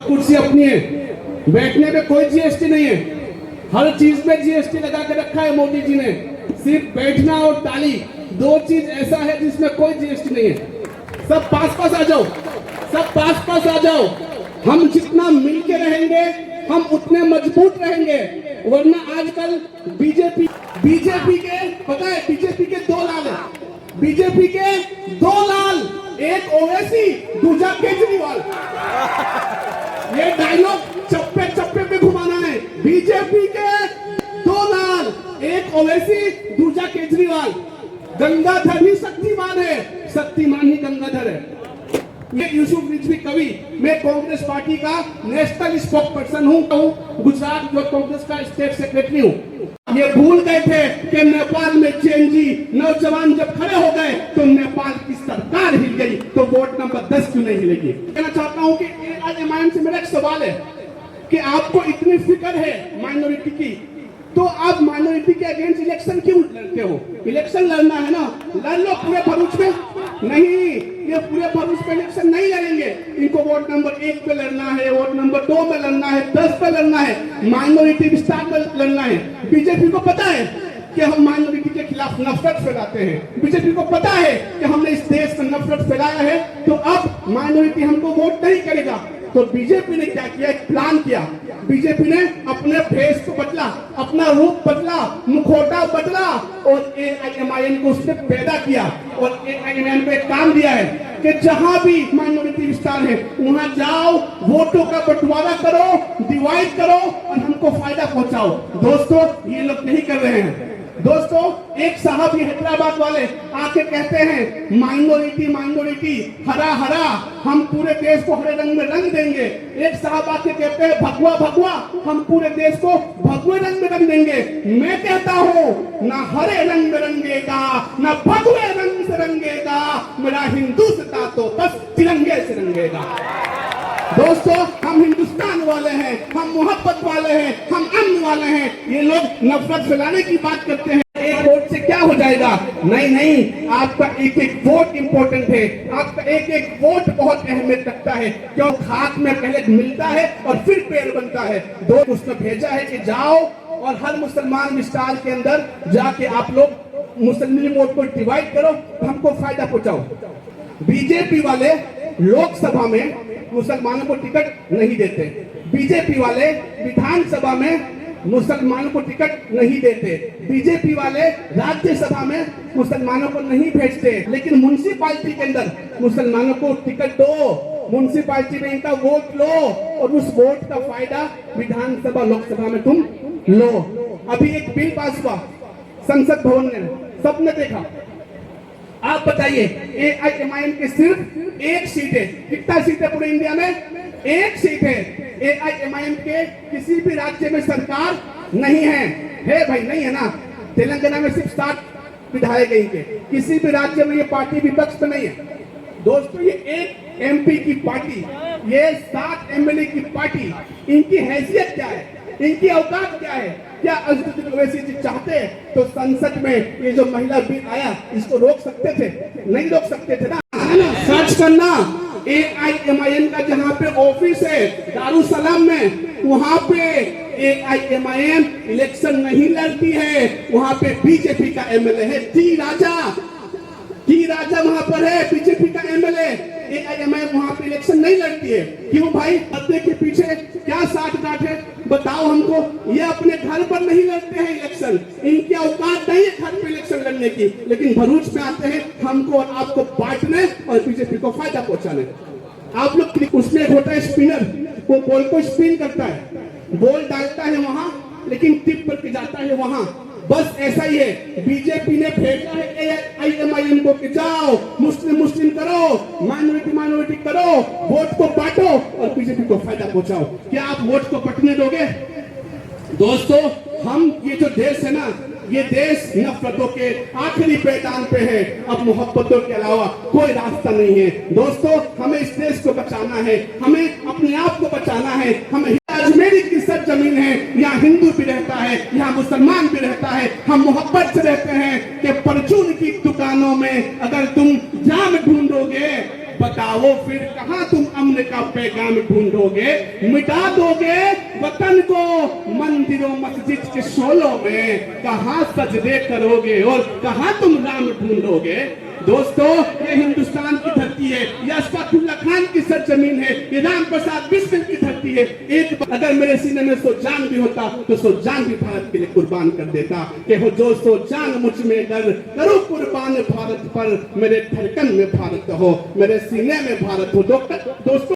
कुर्सी अपनी है, बैठने पे कोई जीएसटी नहीं है, हर चीज में जीएसटी लगा के रखा है मोदी जी ने। सिर्फ बैठना और ताली, दो चीज ऐसा है जिसमें कोई जीएसटी नहीं है। सब पास पास आ जाओ, सब पास पास आ जाओ। हम जितना मिलके रहेंगे हम उतने मजबूत रहेंगे, वरना आजकल बीजेपी के पता है, बीजेपी के दो लाल है, बीजेपी के दो लाल, एक ओवैसी दूसरा केजरीवाल। ये डायलॉग चप्पे चप्पे पे घुमाना है। बीजेपी के दो लाल, एक ओवैसी दूसरा केजरीवाल। गंगाधर ही शक्तिमान है, शक्तिमान ही गंगाधर है। ये यूसुफ रिजवी कवि, मैं कांग्रेस पार्टी का नेशनल स्पोक पर्सन हूँ, गुजरात जो कांग्रेस का स्टेट सेक्रेटरी हूँ। ये भूल गए थे कि नेपाल में चेंजी नौजवान जब खड़े हो गए तो नेपाल की सरकार हिल गई, तो वोट नंबर 10 क्यों नहीं हिलेगी। कहना चाहता हूँ कि एआईएमआईएम से मेरा एक सवाल है कि आपको इतनी फिक्र है माइनॉरिटी की, तो आप माइनॉरिटी के अगेंस्ट इलेक्शन क्यों लड़ते हो। इलेक्शन लड़ना है ना, लड़ लो पूरे भरूच में। नहीं, ये पूरे भरूच पे इलेक्शन नहीं लड़ेंगे। इनको वोट नंबर 1 पे लड़ना है, वोट नंबर 2 में लड़ना है, 10 पे लड़ना है, माइनॉरिटी विस्तार में लड़ना है। बीजेपी को पता है कि हम माइनॉरिटी के खिलाफ नफरत फैलाते हैं, बीजेपी को पता है कि हमने इस देश में नफरत फैलाया है, तो अब माइनॉरिटी हमको वोट नहीं करेगा। तो बीजेपी ने क्या किया, एक प्लान किया। बीजेपी ने अपने फेस को बदला, अपना रूप बदला, मुखौटा बदला और एआईएमआईएम को उसने पैदा किया। और एआईएमआईएम को एक काम दिया है कि जहां भी माइनॉरिटी विस्तार है वहां जाओ, वोटों का बंटवारा करो, डिवाइड करो और हमको फायदा पहुंचाओ। दोस्तों, ये लोग नहीं कर रहे हैं। दोस्तों, एक साहब ये हैदराबाद वाले आके कहते हैं माइनॉरिटी माइनॉरिटी, हरा हरा, हम पूरे देश को हरे रंग में रंग देंगे। एक साहब आके कहते हैं भगवा भगवा, हम पूरे देश को भगवे रंग में रंग देंगे। मैं कहता हूँ ना हरे रंग में रंगेगा ना भगवे रंग से रंगेगा, मेरा हिंदुस्तान तो बस तिरंगे से रंगेगा। दोस्तों, हम हिंदुस्तान वाले हैं, हम मोहब्बत वाले हैं, हम अमन वाले हैं। ये लोग नफरत फैलाने की बात करते हैं। एक वोट से क्या हो जाएगा? नहीं नहीं, आपका एक एक वोट इंपॉर्टेंट है, आपका एक एक वोट बहुत अहमियत रखता है, क्यों खाक में पहले मिलता है और फिर पेड़ बनता है। दो उसने भेजा है कि जाओ और हर मुसलमान विस्तार के अंदर जाके आप लोग मुस्लिम वोट को डिवाइड करो, हमको फायदा पहुंचाओ। बीजेपी वाले लोकसभा में मुसलमानों को टिकट नहीं देते, बीजेपी वाले विधानसभा में मुसलमानों को टिकट नहीं देते, बीजेपी वाले राज्यसभा में मुसलमानों को नहीं भेजते, लेकिन म्युनिसिपैलिटी के अंदर मुसलमानों को टिकट दो, म्युनिसिपैलिटी में इनका वोट लो और उस वोट का फायदा विधानसभा लोकसभा में तुम लो। अभी एक बिल पास हुआ संसद भवन में, सबने देखा। आप बताइए, एआईएमआईएम की सिर्फ एक सीट है। कितना सीट है पूरे इंडिया में? एक सीट है। एआईएमआईएम के किसी भी राज्य में सरकार नहीं है भाई, नहीं है ना। तेलंगाना में सिर्फ 7 विधायक हैं, किसी भी राज्य में ये पार्टी विपक्ष में नहीं है। दोस्तों, ये एक एमपी की पार्टी, ये 7 एमएलए की पार्टी, इनकी हैसियत क्या है, इनकी औकात क्या है? क्या अजहर ओवैसी जी चाहते तो संसद में ये जो महिला बिल आया इसको रोक सकते थे? नहीं रोक सकते थे ना। सर्च करना, एआईएमआईएम का जहाँ पे ऑफिस है दारुसलाम में, वहाँ पे एआईएमआईएम इलेक्शन नहीं लड़ती है, वहाँ पे बीजेपी का एमएलए है टी राजा वहाँ पर है, बीजेपी का एमएलए। एआईएमआईएम वहाँ पे इलेक्शन नहीं लड़ती है। क्यों भाई? पत्ते के पीछे क्या साठ गांठ है बताओ हमको। ये अपने घर पर नहीं लड़ते हैं इलेक्शन, इनकी औकात नहीं है घर पे इलेक्शन लड़ने की, लेकिन भरूच में आते हैं हमको और आपको बांटने और बीजेपी को फायदा पहुंचाने। आप लोग, उसमें होता है स्पिनर, वो बॉल को स्पिन करता है, बॉल डालता है वहां लेकिन टिप करके जाता है वहां। बस ऐसा ही है, बीजेपी ने भेजा है एआईएमआईएम को कि जाओ मुस्लिम करो, माइनॉरिटी करो, वोट को बांटो और बीजेपी को फायदा पहुंचाओ। क्या आप वोट को बंटने दोगे? दोस्तों, हम ये जो देश है ना, ये देश नफरतों के आखिरी पैदान पे है, अब मोहब्बतों के अलावा कोई रास्ता नहीं है। दोस्तों, हमें इस देश को बचाना है, हमें अपने आप को बचाना है। हमें अजमेरी की सच जमीन है, यहाँ हिंदू भी रहता है, यहाँ मुसलमान भी रहता है, हम मोहब्बत से रहते हैं कि परचून की दुकानों में अगर तुम जाम ढूंढोगे, बताओ फिर कहाँ तुम अमन का पैगाम जगह में ढूंढोगे, मिटा दोगे वतन को मंदिरों मस्जिद के शोलों में, कहां सजदे करोगे और कहां तुम राम ढूंढोगे। दोस्तों, ये हिंदुस्तान की धरती है, ये अशफाकुल्लाह खान की सरजमीन है, ये राम प्रसाद बिस्मिल की धरती है। एक बार अगर मेरे सीने में 100 जान भी होता तो 100 जान भी भारत के लिए कुर्बान कर देता कि हो जो 100 जान मुझ में अगर करो कुर्बान भारत पर, मेरे धड़कन में भारत हो, मेरे सीने में भारत हो। दोस्तों